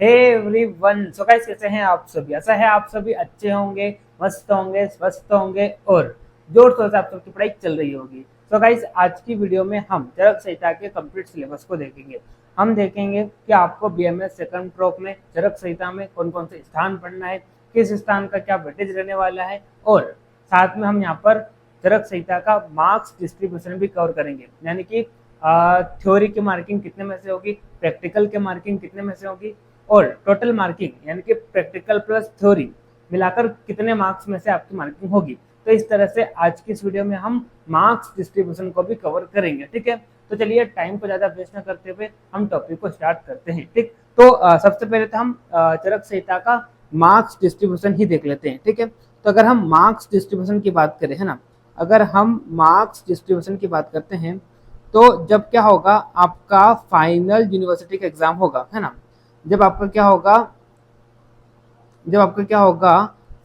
Hey everyone, so guys कैसे हैं आप सभी। ऐसा है आप सभी अच्छे होंगे, मस्त होंगे, स्वस्थ होंगे और जोर शोर से आप सबकी पढ़ाई चल रही होगी। सो गाइस आज की वीडियो में हम चरक संहिता के कंप्लीट सिलेबस को देखेंगे। हम देखेंगे कि आपको बीएमएस सेकंड प्रोप में चरक संहिता में कौन कौन से स्थान पढ़ना है, किस स्थान का क्या वेटेज रहने वाला है, और साथ में हम यहाँ पर चरक संहिता का मार्क्स डिस्ट्रीब्यूशन भी कवर करेंगे। यानी कि थ्योरी की मार्किंग कितने में से होगी, प्रैक्टिकल की मार्किंग कितने में से होगी, और टोटल मार्किंग यानी कि प्रैक्टिकल प्लस थ्योरी मिलाकर कितने मार्क्स में से आपकी मार्किंग होगी। तो इस तरह से आज की इस वीडियो में हम मार्क्स डिस्ट्रीब्यूशन को भी कवर करेंगे। ठीक है, तो चलिए टाइम को ज्यादा वेस्ट न करते हुए हम टॉपिक को स्टार्ट करते हैं। ठीक, तो सबसे पहले तो हम चरक संहिता का मार्क्स डिस्ट्रीब्यूशन ही देख लेते हैं। ठीक है, तो अगर हम मार्क्स डिस्ट्रीब्यूशन की बात करें, है ना, अगर हम मार्क्स डिस्ट्रीब्यूशन की बात करते हैं तो जब क्या होगा, आपका फाइनल यूनिवर्सिटी का एग्जाम होगा, है ना, जब आपका क्या होगा, जब आपका क्या होगा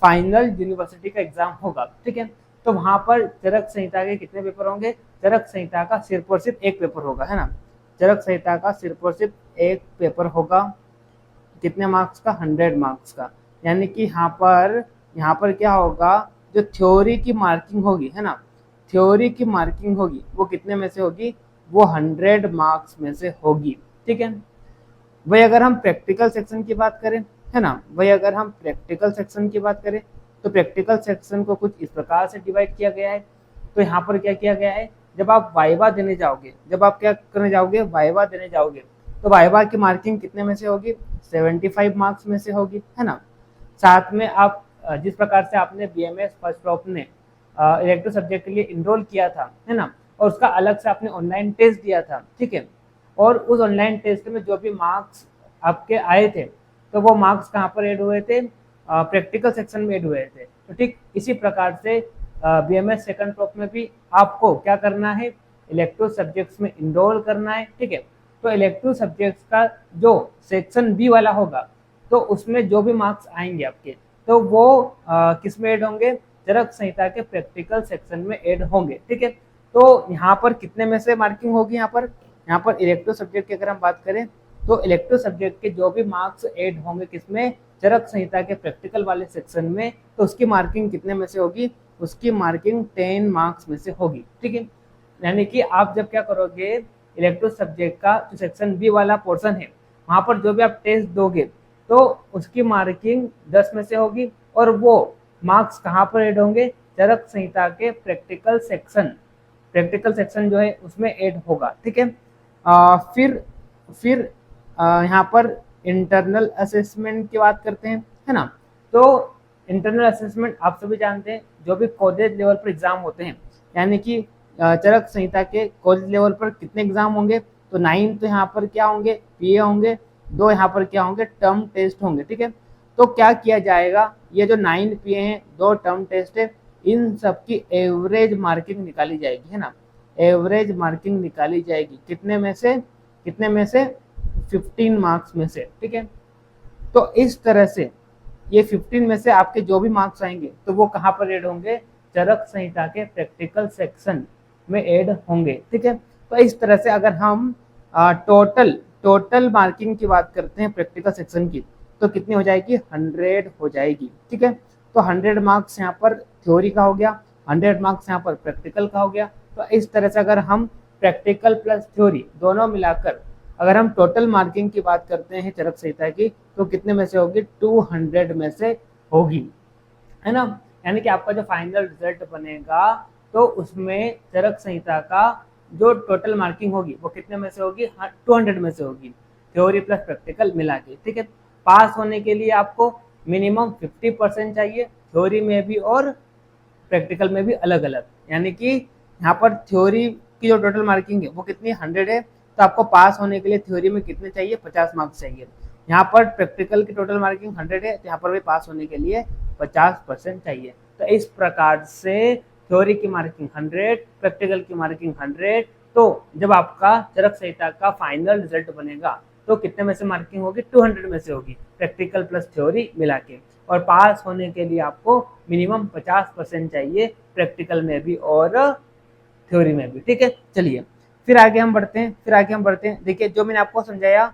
फाइनल यूनिवर्सिटी का एग्जाम होगा। ठीक है, तो वहां पर चरक संहिता के कितने पेपर होंगे, चरक संहिता का सिर्फ और सिर्फ एक पेपर होगा, है ना, चरक संहिता का सिर्फ और सिर्फ एक पेपर होगा। कितने मार्क्स का, 100 मार्क्स का। यानी कि यहाँ पर क्या होगा, जो थ्योरी की मार्किंग होगी, है ना, थ्योरी की मार्किंग होगी वो कितने में से होगी, वो 100 मार्क्स में से होगी। ठीक है, वही अगर हम प्रैक्टिकल सेक्शन की बात करें, है ना, वही अगर हम प्रैक्टिकल सेक्शन की बात करें तो प्रैक्टिकल सेक्शन को कुछ इस प्रकार से डिवाइड किया गया है। तो यहाँ पर क्या किया गया है, जब आप वाइवा देने जाओगे, जब आप क्या करने जाओगे, वाइवा देने जाओगे, तो वाइवा की मार्किंग कितने में से होगी, 75 मार्क्स में से होगी, है ना। साथ में आप जिस प्रकार से आपने बीएमएस फर्स्ट प्रॉप ने इलेक्टिव सब्जेक्ट के लिए इनरोल किया था, है ना, और उसका अलग से आपने ऑनलाइन टेस्ट दिया था। ठीक है, और उस ऑनलाइन टेस्ट में जो भी मार्क्स आपके आए थे, तो वो मार्क्स कहाँ पर ऐड हुए थे, प्रैक्टिकल सेक्शन में ऐड हुए थे। तो ठीक इसी प्रकार से बीएमएस सेकंड प्रॉप में भी आपको क्या करना है, इलेक्टिव सब्जेक्ट्स में इनरोल करना है। ठीक है, तो इलेक्टिव सब्जेक्ट्स का जो सेक्शन बी वाला होगा, तो उसमें जो भी मार्क्स आएंगे आपके, तो वो किस में ऐड होंगे, चरक संहिता के प्रैक्टिकल सेक्शन में ऐड होंगे। ठीक है, तो यहाँ पर कितने में से मार्किंग होगी, यहाँ पर इलेक्टिव सब्जेक्ट की अगर हम बात करें तो इलेक्टिव सब्जेक्ट के जो भी मार्क्स ऐड होंगे किसमें, चरक संहिता के प्रैक्टिकल वाले सेक्शन में, तो उसकी मार्किंग कितने में से होगी, उसकी मार्किंग 10 मार्क्स में से होगी। ठीक है, यानी कि आप जब क्या करोगे, इलेक्टिव सब्जेक्ट का जो सेक्शन बी वाला पोर्शन है, वहां पर जो भी आप टेस्ट दोगे तो उसकी मार्किंग 10 में से होगी, और वो मार्क्स कहाँ पर ऐड होंगे, चरक संहिता के प्रैक्टिकल सेक्शन जो है उसमें ऐड होगा। ठीक है, फिर यहाँ पर इंटरनल असेसमेंट की बात करते हैं, है ना। तो इंटरनल असेसमेंट आप सभी जानते हैं, जो भी कॉलेज लेवल पर एग्जाम होते हैं, यानी कि चरक संहिता के कॉलेज लेवल पर कितने एग्जाम होंगे, तो 9 तो यहाँ पर क्या होंगे, पीए होंगे, 2 यहाँ पर क्या होंगे, टर्म टेस्ट होंगे। ठीक है, तो क्या किया जाएगा, ये जो 9 पीए हैं, 2 टर्म टेस्ट है, इन सब की एवरेज मार्किंग निकाली जाएगी, है ना, एवरेज मार्किंग निकाली जाएगी कितने में से 15 मार्क्स में से। ठीक है, तो इस तरह से ये 15 में से आपके जो भी मार्क्स आएंगे तो वो कहाँ पर ऐड होंगे, चरक संहिता के प्रैक्टिकल सेक्शन में ऐड होंगे। ठीक है, तो इस तरह से अगर हम टोटल मार्किंग की बात करते हैं प्रैक्टिकल सेक्शन की, तो कितनी हो जाएगी, 100 हो जाएगी। ठीक है, तो 100 मार्क्स यहाँ पर थ्योरी का हो गया, 100 मार्क्स यहाँ पर प्रैक्टिकल का हो गया। तो इस तरह से अगर हम प्रैक्टिकल प्लस थ्योरी दोनों मिलाकर अगर हम टोटल मार्किंग की बात करते हैं चरक संहिता की, तो कितने में से होगी, 200 में से होगी, है ना। यानी कि आपका जो फाइनल रिजल्ट बनेगा तो उसमें चरक संहिता का जो टोटल मार्किंग होगी वो कितने में से होगी, 200 में से होगी, थ्योरी प्लस प्रैक्टिकल मिला के। ठीक है, पास होने के लिए आपको मिनिमम 50% चाहिए, थ्योरी में भी और प्रैक्टिकल में भी अलग अलग। यानी कि यहाँ पर थ्योरी की जो टोटल मार्किंग है वो कितनी, 100 है, तो आपको पास होने के लिए थ्योरी में कितने चाहिए, 50 मार्क्स चाहिए। यहाँ पर प्रैक्टिकल की टोटल मार्किंग 100 है, तो यहाँ पर भी पास होने के लिए 50% चाहिए। तो इस प्रकार से थ्योरी की मार्किंग 100, प्रैक्टिकल की मार्किंग 100। तो जब आपका चरक संहिता का फाइनल रिजल्ट बनेगा तो कितने में से मार्किंग होगी, 200 में से होगी, प्रैक्टिकल प्लस थ्योरी मिला के। और पास होने के लिए आपको मिनिमम 50% चाहिए, प्रैक्टिकल में भी और थ्योरी में भी। ठीक है, चलिए फिर आगे हम बढ़ते हैं देखिए जो मैंने आपको समझाया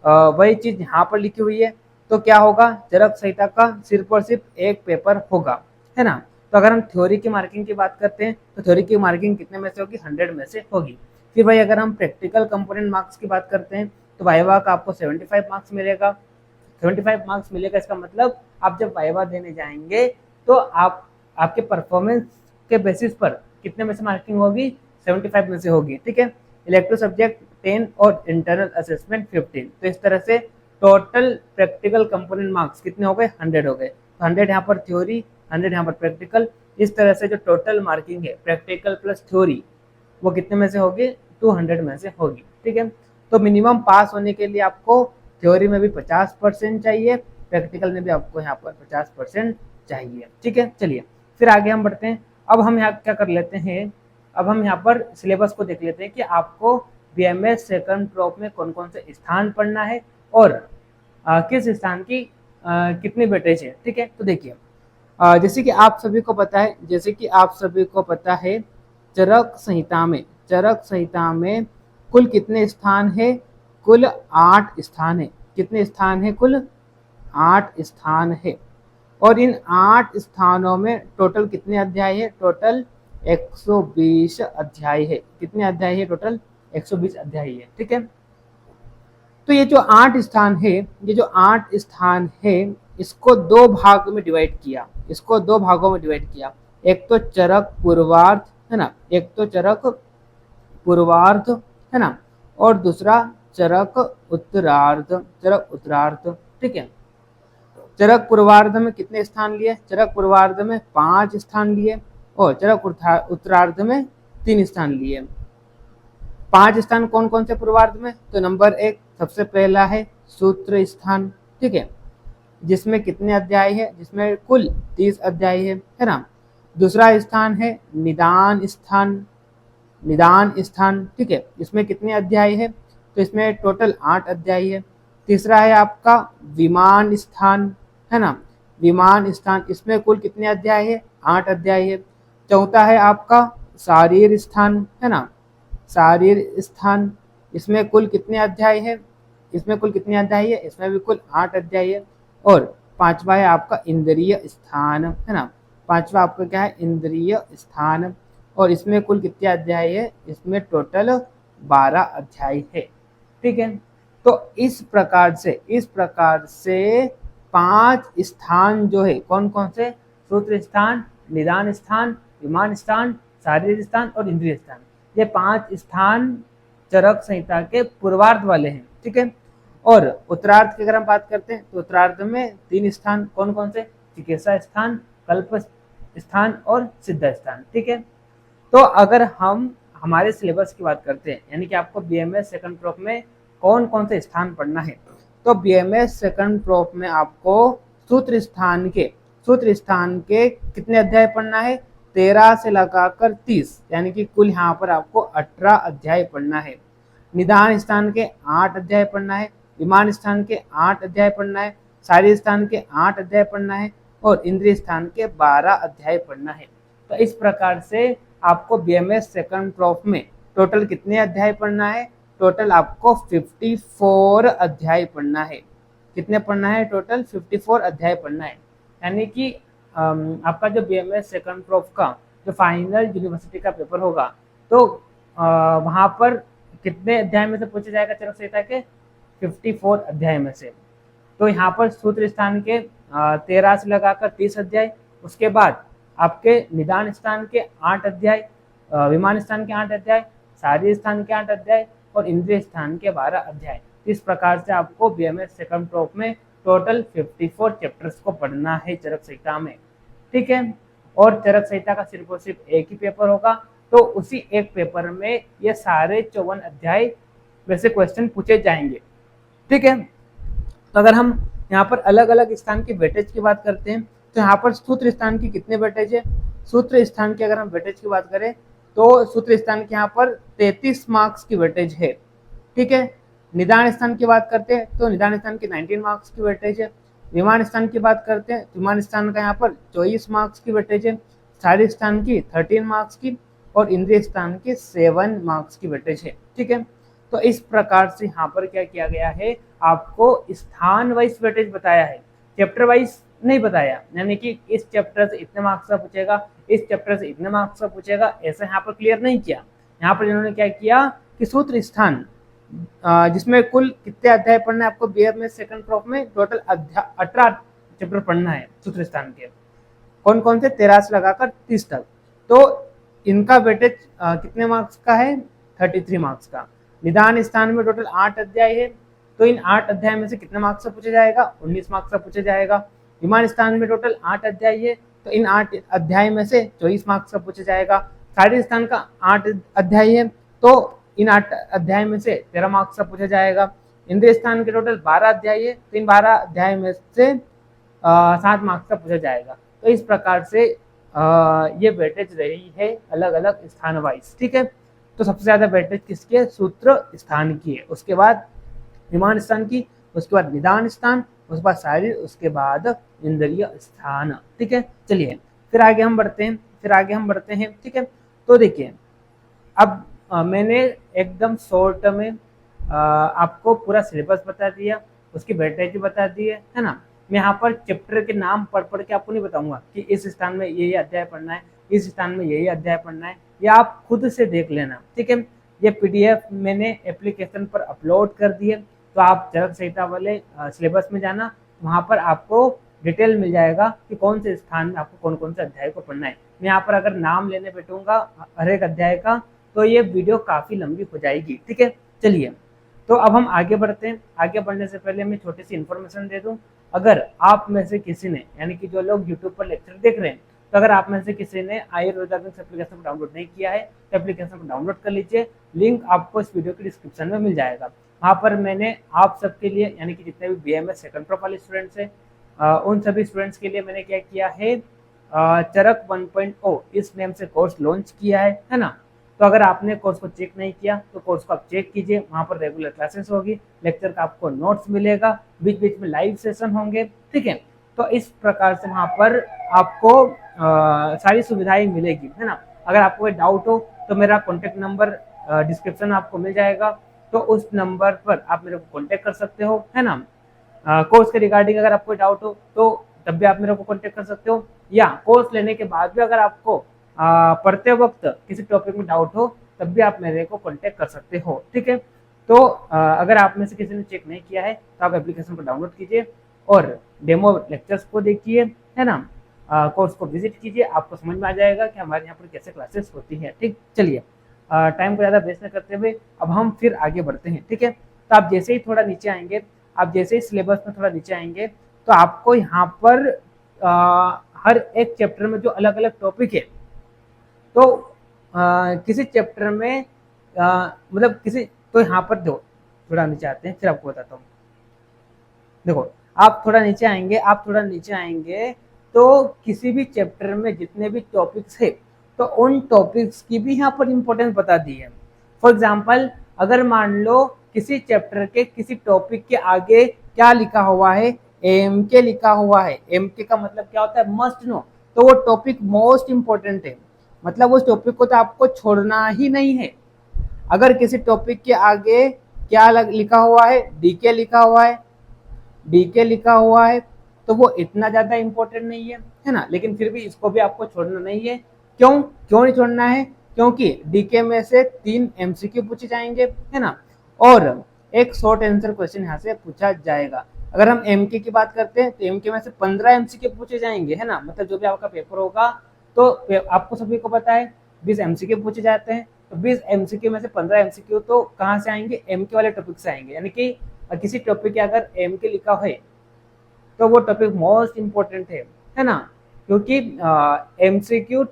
वही चीज यहाँ पर लिखी हुई है। तो क्या होगा, चरक संहिता का सिर्फ और सिर्फ एक पेपर होगा, है ना। तो अगर हम थ्योरी की मार्किंग की बात करते हैं तो थ्योरी की मार्किंग कितने में से होगी, 100 में से होगी। फिर भाई अगर हम प्रैक्टिकल कंपोनेंट मार्क्स की बात करते हैं तो वाइवा का आपको 75 मार्क्स मिलेगा। 75 मार्क्स मिलेगा, इसका मतलब आप जब वाइवा देने जाएंगे तो आपके परफॉर्मेंस के बेसिस पर कितने में से मार्किंग होगी, 75 में से होगी, ठीक है। इलेक्टिव सब्जेक्ट 10 और इंटरनल असेसमेंट 15। तो इस तरह से टोटल प्रैक्टिकल कंपोनेंट मार्क्स कितने हो गए, 100 हो गए। तो 100 यहाँ पर थ्योरी, 100 यहाँ पर प्रैक्टिकल। इस तरह से जो टोटल मार्किंग है प्रैक्टिकल प्लस थ्योरी वो कितने में से होगी, 200 में से होगी, ठीक है। तो मिनिमम पास होने के लिए आपको थ्योरी में भी 50% चाहिए, प्रैक्टिकल में भी आपको यहाँ पर 50% चाहिए, ठीक है। चलिए फिर आगे हम बढ़ते हैं। अब हम यहाँ क्या कर लेते हैं, अब हम यहाँ पर सिलेबस को देख लेते हैं कि आपको बीएमएस सेकंड क्रॉप में कौन कौन से स्थान पढ़ना है और किस स्थान की कितनी वेटेज है, ठीक है। तो देखिए जैसे कि आप सभी को पता है, चरक संहिता में कुल कितने स्थान है, कुल 8 स्थान है। कितने स्थान है, कुल 8 स्थान है। और इन 8 स्थानों में टोटल कितने अध्याय है, टोटल 120 अध्याय है। कितने अध्याय है, टोटल 120 अध्याय है, ठीक है। तो ये जो 8 स्थान है इसको 2 भाग में डिवाइड किया, दो भागों में डिवाइड किया। एक तो चरक पूर्वार्ध है ना, है ना, और दूसरा चरक उत्तरार्ध, ठीक है। चरक पूर्वार्ध में कितने स्थान लिए, चरक पूर्वार्ध में 5 स्थान लिए और चरक उत्तरार्ध में 3 स्थान लिए। 5 स्थान कौन कौन से पूर्वार्ध में, तो नंबर 1 सबसे पहला है सूत्र स्थान, ठीक है, जिसमें कितने अध्याय है, जिसमें कुल 30 अध्याय है ना। दूसरा स्थान है निदान स्थान, ठीक है, इसमें कितने अध्याय है, तो इसमें टोटल 8 अध्याय है। तीसरा है आपका विमान स्थान, है ना, विमान स्थान, इसमें कुल कितने अध्याय है, 8 अध्याय है। चौथा है आपका शारीर स्थान, है ना, इसमें कुल कितने अध्याय है, इसमें भी कुल 8 अध्याय है। और पांचवा है आपका इंद्रिय स्थान, है ना, पांचवा आपका क्या है, इंद्रिय स्थान, और इसमें कुल कितने अध्याय है, इसमें टोटल 12 अध्याय है, ठीक है। तो इस प्रकार से 5 स्थान जो है, कौन कौन से, सूत्र स्थान, निदान स्थान, विमान स्थान, शारीर स्थान और इंद्रिय स्थान, ये 5 स्थान चरक संहिता के पूर्वार्ध वाले हैं, ठीक है। और उत्तरार्ध की अगर हम बात करते हैं तो उत्तरार्ध में 3 स्थान, कौन कौन से, चिकित्सा स्थान, कल्प स्थान और सिद्ध स्थान, ठीक है। तो अगर हम हमारे सिलेबस की बात करते हैं, यानी कि आपको बीएमएस सेकंड प्रोफ में कौन कौन से स्थान पढ़ना है, तो बीएमएस सेकंड प्रोफ में आपको सूत्र स्थान के कितने अध्याय पढ़ना है, 13 से लगाकर 30, यानी कि कुल यहाँ पर आपको 18 अध्याय पढ़ना है। निदान स्थान के 8 अध्याय पढ़ना है, विमान स्थान के 8 अध्याय पढ़ना है, शारीर स्थान के 8 अध्याय पढ़ना है और इंद्रिय स्थान के 12 अध्याय पढ़ना है। तो इस प्रकार से आपको बीएमएस सेकंड प्रोफ में टोटल कितने अध्याय पढ़ना है, टोटल आपको 54 अध्याय पढ़ना है। कितने पढ़ना है, टोटल 54 अध्याय पढ़ना है। यानी कि आपका जो बीएमएस सेकंड प्रोफ का जो फाइनल यूनिवर्सिटी का पेपर होगा तो वहाँ पर कितने अध्याय में से पूछा जाएगा चरक संहिता के, 54 अध्याय में से। तो यहाँ पर सूत्र स्थान के 13 से लगाकर 30 अध्याय, उसके बाद आपके निदान स्थान के 8 अध्याय, विमान स्थान के 8 अध्याय, शारीर स्थान के 8 अध्याय और इंद्रिय स्थान के 12 अध्याय। इस प्रकार से आपको बीएमएस सेकंड प्रोफ में टोटल 54 चैप्टर्स को पढ़ना है चरक संहिता में, ठीक है। और चरक संहिता का सिर्फ और सिर्फ एक ही पेपर होगा, तो उसी एक पेपर में ये सारे 54 अध्याय वैसे क्वेश्चन पूछे जाएंगे, ठीक है। तो अगर हम यहाँ पर अलग अलग स्थान की वेटेज की बात करते हैं तो यहाँ पर सूत्र स्थान की कितने वेटेज है, सूत्र स्थान की अगर हम वेटेज की बात करें तो सूत्र स्थान के यहाँ पर 33 मार्क्स की वेटेज है, ठीक है। निदान स्थान की बात करते हैं तो निदान स्थान की 19 मार्क्स की वेटेज है। विमान स्थान की बात करते हैं, विमान स्थान का यहाँ पर 24 मार्क्स की वेटेज है। शारीर स्थान की 13 मार्क्स की और इंद्रिय स्थान की 7 मार्क्स की वेटेज है, ठीक है। तो इस प्रकार से यहाँ पर क्या किया गया है, आपको स्थान वाइज वेटेज बताया है, चैप्टर वाइज नहीं बताया। यानी कि इस चैप्टर से इतने मार्क्स का पूछेगा, इस चैप्टर से इतने मार्क्स का पूछेगा, ऐसा यहाँ पर क्लियर नहीं किया। यहाँ पर इन्होंने क्या किया कि सूत्र स्थान, जिसमें कुल कितने अध्याय पढ़ना है आपको बीए में सेकंड प्रॉफ में, टोटल 18 चैप्टर पढ़ना है सूत्र स्थान के। कौन कौन से, 13 से लगाकर 30 तक। तो इनका वेटेज कितने मार्क्स का है, 33 मार्क्स का। निदान स्थान में टोटल 8 अध्याय है, तो इन 8 अध्याय में से कितने मार्क्स का पूछा जाएगा, 19 मार्क्स का पूछा जाएगा। विमान स्थान में टोटल 8 अध्याय है, तो इन 8 अध्याय में से 24 मार्क्स का पूछा जाएगा। शारीरिक स्थान का 8 अध्याय है, तो इन 8 अध्याय में से 13 मार्क्स का पूछा जाएगा। इंद्रिय स्थान के टोटल 12 अध्याय है, तो इन 12 अध्याय में से 7 मार्क्स का पूछा जाएगा। तो इस प्रकार से ये वेटेज रही है अलग अलग स्थान वाइज। ठीक है, तो सबसे ज्यादा वेटेज किसकी है, सूत्र स्थान की है, उसके बाद विमान स्थान की, उसके बाद निदान स्थान, उसके बाद शारीर, उसके बाद इंद्रिय स्थान। ठीक है, चलिए फिर आगे हम बढ़ते हैं। ठीक है, तो देखिए अब मैंने एकदम शॉर्ट में आपको पूरा सिलेबस बता दिया, उसकी वेटेज बता दी है ना। मैं यहाँ पर चैप्टर के नाम पढ़ के आपको नहीं बताऊंगा कि इस स्थान में ये अध्याय पढ़ना है, इस स्थान में यही अध्याय पढ़ना है, ये आप खुद से देख लेना। ठीक है, ये पीडीएफ मैंने एप्लीकेशन पर अपलोड कर दी है, तो आप चरक संहिता वाले सिलेबस में जाना, वहाँ पर आपको डिटेल मिल जाएगा कि कौन से स्थान में आपको कौन कौन से अध्याय को पढ़ना है। मैं यहाँ पर अगर नाम लेने बैठूंगा हर एक अध्याय का, तो ये वीडियो काफ़ी लंबी हो जाएगी। ठीक है, चलिए तो अब हम आगे बढ़ते हैं। आगे बढ़ने से पहले मैं छोटी सी इन्फॉर्मेशन दे दूं, अगर आप में से किसी ने, यानी कि जो लोग यूट्यूब पर लेक्चर देख रहे हैं, तो अगर आप में से किसी ने आयुर्वेदाविक्स एप्लीकेशन को डाउनलोड नहीं किया है, तो एप्लीकेशन को डाउनलोड कर लीजिए। लिंक आपको इस वीडियो की डिस्क्रिप्शन में मिल जाएगा। वहाँ पर मैंने आप सबके लिए, यानी कि जितने भी बीएमएस सेकंड प्रो वाले स्टूडेंट्स हैं, उन सभी स्टूडेंट्स के लिए मैंने क्या किया है, चरक 1.0 इस नेम से कोर्स लॉन्च किया है ना। तो अगर आपने कोर्स को चेक नहीं किया तो कोर्स को आप चेक कीजिए, वहाँ पर रेगुलर क्लासेस होगी, लेक्चर का आपको नोट्स मिलेगा, बीच बीच में लाइव सेशन होंगे। ठीक है, तो इस प्रकार से वहाँ पर आपको सारी सुविधाएं मिलेगी, है ना। अगर आपको कोई डाउट हो तो मेरा कॉन्टेक्ट नंबर डिस्क्रिप्शन में आपको मिल जाएगा, तो उस नंबर पर आप मेरे को कॉन्टेक्ट कर सकते हो, है ना। कोर्स के रिगार्डिंग अगर आपको डाउट हो तो तब भी आप मेरे को कॉन्टेक्ट कर सकते हो, या कोर्स लेने के बाद भी अगर आपको पढ़ते वक्त किसी टॉपिक में डाउट हो तब भी आप मेरे को कांटेक्ट कर सकते हो। ठीक है, तो अगर आप में से किसी ने चेक नहीं किया है तो आप एप्लीकेशन को डाउनलोड कीजिए और डेमो लेक्चर्स को देखिए, है ना। कोर्स को विजिट कीजिए, आपको समझ में आ जाएगा कि हमारे यहाँ पर कैसे क्लासेस होती हैं। ठीक, चलिए टाइम को ज़्यादा वेस्ट न करते हुए अब हम फिर आगे बढ़ते हैं। ठीक है, तो आप जैसे ही थोड़ा नीचे आएंगे, आप जैसे ही सिलेबस में थोड़ा नीचे आएंगे, तो आपको यहाँ पर हर एक चैप्टर में जो अलग अलग टॉपिक है, तो किसी चैप्टर में मतलब किसी, तो यहाँ पर दो थोड़ा नीचे आते हैं फिर आपको बताता हूँ। देखो आप थोड़ा नीचे आएंगे तो किसी भी चैप्टर में जितने भी टॉपिक्स है, तो उन टॉपिक्स की भी यहाँ पर इम्पोर्टेंस बता दी है। फॉर एग्जाम्पल, अगर मान लो किसी चैप्टर के किसी टॉपिक के आगे क्या लिखा हुआ है, एम के लिखा हुआ है। एम के का मतलब क्या होता है, मस्ट नो। तो वो टॉपिक मोस्ट इम्पोर्टेंट है, मतलब उस टॉपिक को तो आपको छोड़ना ही नहीं है। अगर किसी टॉपिक के आगे क्या लिखा हुआ है, डीके लिखा हुआ है, तो वो इतना ज्यादा इम्पोर्टेंट नहीं है ना, लेकिन फिर भी इसको भी आपको छोड़ना नहीं है। क्यों नहीं छोड़ना है, क्योंकि डीके में से 3 एमसीक्यू पूछे जाएंगे, है ना, और एक शॉर्ट आंसर क्वेश्चन यहाँ से पूछा जाएगा। अगर हम एमके की बात करते हैं तो एमके में से 15 एमसीक्यू पूछे जाएंगे, है ना, मतलब जो भी आपका पेपर होगा, तो आपको सभी को पता है 20 एमसीक्यू पूछे जाते हैं, तो 20 एमसीक्यू में से 15 एमसीक्यू तो कहाँ से आएंगे, एमके वाले टॉपिक से आएंगे। यानी कि किसी टॉपिक के अगर एमके लिखा है तो वो टॉपिक मोस्ट इम्पोर्टेंट है ना, क्योंकि एमसीक्यू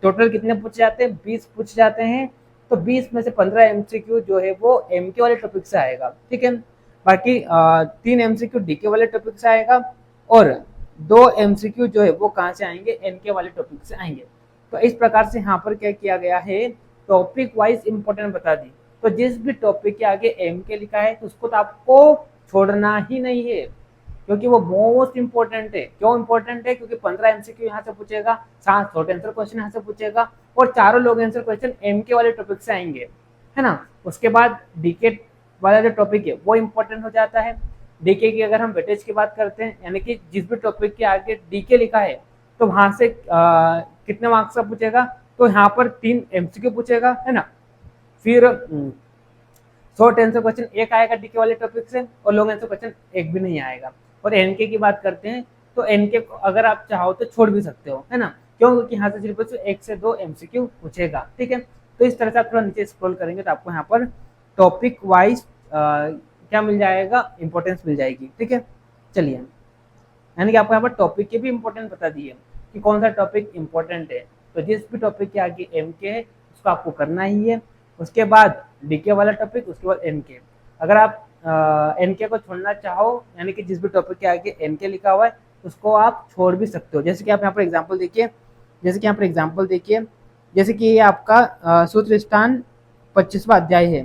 टोटल कितने पूछे जाते हैं, 20 पूछे जाते हैं, तो 20 में से 15 एमसीक्यू जो है वो एमके वाले टॉपिक से आएगा। ठीक है, बाकी 3 एमसीक्यू डीके वाले टॉपिक से आएगा और 2 एमसीक्यू जो है वो कहाँ से आएंगे, एनके वाले टॉपिक से आएंगे। तो इस प्रकार से यहाँ पर क्या किया गया है, टॉपिक वाइज इंपॉर्टेंट बता दी। तो जिस भी टॉपिक के आगे एमके लिखा है तो उसको तो आपको छोड़ना ही नहीं है, क्योंकि वो मोस्ट इंपॉर्टेंट है। क्यों इंपॉर्टेंट है, क्योंकि 15 एमसीक्यू यहाँ से पूछेगा, 7 शॉर्ट आंसर क्वेश्चन यहाँ से पूछेगा और चारों लॉन्ग आंसर क्वेश्चन एमके वाले टॉपिक से आएंगे, है ना। उसके बाद डीके वाला जो टॉपिक है वो इम्पोर्टेंट हो जाता है। डीके की अगर हम वेटेज की बात करते हैं, यानी कि जिस भी टॉपिक के आगे डीके लिखा है तो वहां से कितने मार्क्स का पूछेगा, तो यहाँ पर 3 एमसीक्यू पूछेगा, है ना। फिर शॉर्ट आंसर क्वेश्चन एक आएगा डीके वाले टॉपिक से, और लॉन्ग आंसर क्वेश्चन एक भी नहीं आएगा। और एनके की बात करते हैं तो एनके को अगर आप चाहो तो छोड़ भी सकते हो, है ना, क्यों, क्योंकि यहाँ से सिर्फ 1 से 2 एमसीक्यू पूछेगा, ठीक है। तो इस तरह से आप थोड़ा नीचे स्क्रॉल करेंगे तो आपको यहाँ पर टॉपिक वाइज क्या मिल जाएगा, इंपॉर्टेंस मिल जाएगी, ठीक है। चलिए, यानी कि आपको यहाँ पर टॉपिक के भी इंपॉर्टेंट बता दिए कि कौन सा टॉपिक इंपॉर्टेंट है। तो जिस भी टॉपिक के आगे एम के है उसको आपको करना ही है। उसके बाद डीके वाला टॉपिक, उसके बाद एन के। अगर आप एन के को छोड़ना चाहो, यानी कि जिस भी टॉपिक के आगे एन के लिखा हुआ है उसको आप छोड़ भी सकते हो। जैसे कि आप यहाँ पर एग्जाम्पल देखिए, जैसे कि ये आपका सूत्र स्थान 25वां अध्याय है।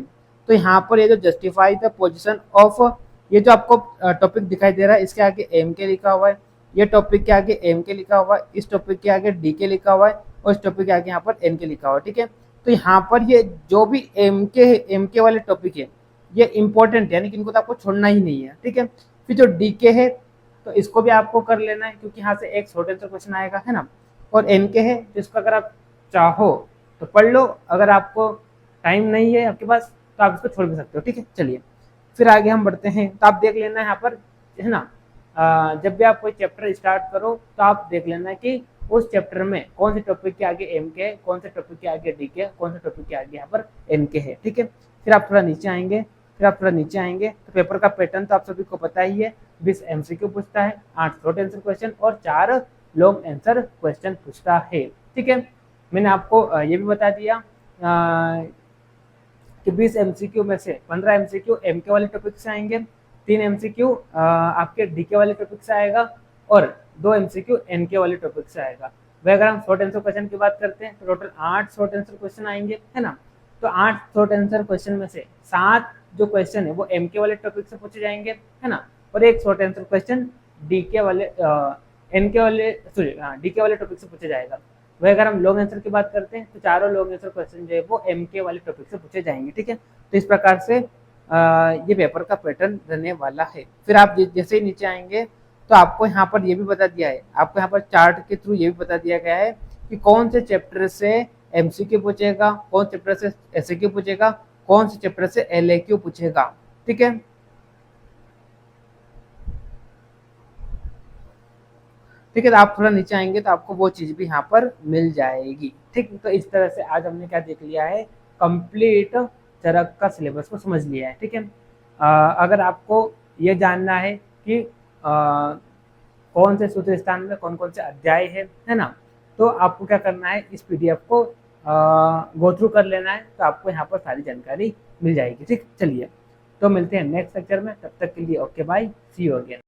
तो यहाँ पर ये जो जस्टिफाई द पोजिशन ऑफ, ये जो आपको टॉपिक दिखाई दे रहा है इसके आगे एम के लिखा हुआ है, ये टॉपिक के आगे एम के लिखा हुआ है, इस टॉपिक के आगे डी के लिखा हुआ है, और इस टॉपिक के आगे यहाँ पर एन के लिखा हुआ है, ठीक है। तो यहाँ पर ये जो भी एम के वाले टॉपिक है ये इंपॉर्टेंट है, यानी कि इनको तो आपको छोड़ना ही नहीं है, ठीक है। फिर जो डी के है तो इसको भी आपको कर लेना है, क्योंकि यहाँ से एक शॉर्ट आंसर क्वेश्चन आएगा, है ना। और एन के है जिसको अगर आप चाहो तो पढ़ लो, अगर आपको टाइम नहीं है आपके पास तो आप इसको छोड़ भी सकते हो, ठीक है। चलिए फिर आगे हम बढ़ते हैं। तो आप देख लेना यहाँ पर, है ना, जब भी आप कोई चैप्टर स्टार्ट करो तो आप देख लेना कि उस चैप्टर में कौन से टॉपिक के आगे एम के है, कौन से टॉपिक के आगे डी के है, कौन से टॉपिक के आगे यहाँ पर एन के है, ठीक है। फिर आप थोड़ा नीचे आएंगे तो पेपर का पैटर्न तो आप सभी को पता ही है। 20 एमसीक्यू पूछता है, 8 शॉर्ट आंसर क्वेश्चन और 4 लॉन्ग आंसर क्वेश्चन पूछता है, ठीक है। मैंने आपको ये भी बता दिया कि 20 एमसीक्यू में से 15 एमसीक्यू एमके वाले टॉपिक से आएंगे, 3 एमसीक्यू आपके डीके वाले टॉपिक से आएगा, और 2 एमसीक्यू एनके वाले टॉपिक से आएगा। वह अगर हम शॉर्ट आंसर क्वेश्चन की बात करते हैं तो टोटल 8 शॉर्ट आंसर क्वेश्चन आएंगे, है ना। तो 8 शॉर्ट आंसर क्वेश्चन में से 7 जो क्वेश्चन है वो एमके वाले टॉपिक से पूछे जाएंगे, है ना, और एक शॉर्ट आंसर क्वेश्चन डीके वाले एनके वाले डीके वाले टॉपिक से पूछा जाएगा। वह अगर हम लॉन्ग आंसर की बात करते हैं तो चारों लॉन्ग आंसर क्वेश्चन जो है वो एमके वाले टॉपिक से पूछे जाएंगे, ठीक है। तो इस प्रकार से ये पेपर का पैटर्न रहने वाला है। फिर आप जैसे ही नीचे आएंगे तो आपको यहाँ पर ये भी बता दिया है, आपको यहाँ पर चार्ट के थ्रू ये भी बता दिया गया है कि कौन से चैप्टर से एमसीक्यू पूछेगा, कौन चैप्टर से एसएक्यू पूछेगा, कौन से चैप्टर से एलएक्यू पूछेगा, ठीक है। ठीक है, तो आप थोड़ा नीचे आएंगे तो आपको वो चीज भी यहाँ पर मिल जाएगी, ठीक। तो इस तरह से आज हमने क्या देख लिया है, कंप्लीट चरक का सिलेबस को समझ लिया है, ठीक है। अगर आपको ये जानना है कि कौन से सूत्र स्थान में कौन कौन से अध्याय है ना, तो आपको क्या करना है, इस पीडीएफ को गो थ्रू कर लेना है, तो आपको यहाँ पर सारी जानकारी मिल जाएगी, ठीक। चलिए, तो मिलते हैं नेक्स्ट लेक्चर में, तब तक के लिए okay bye, see you again.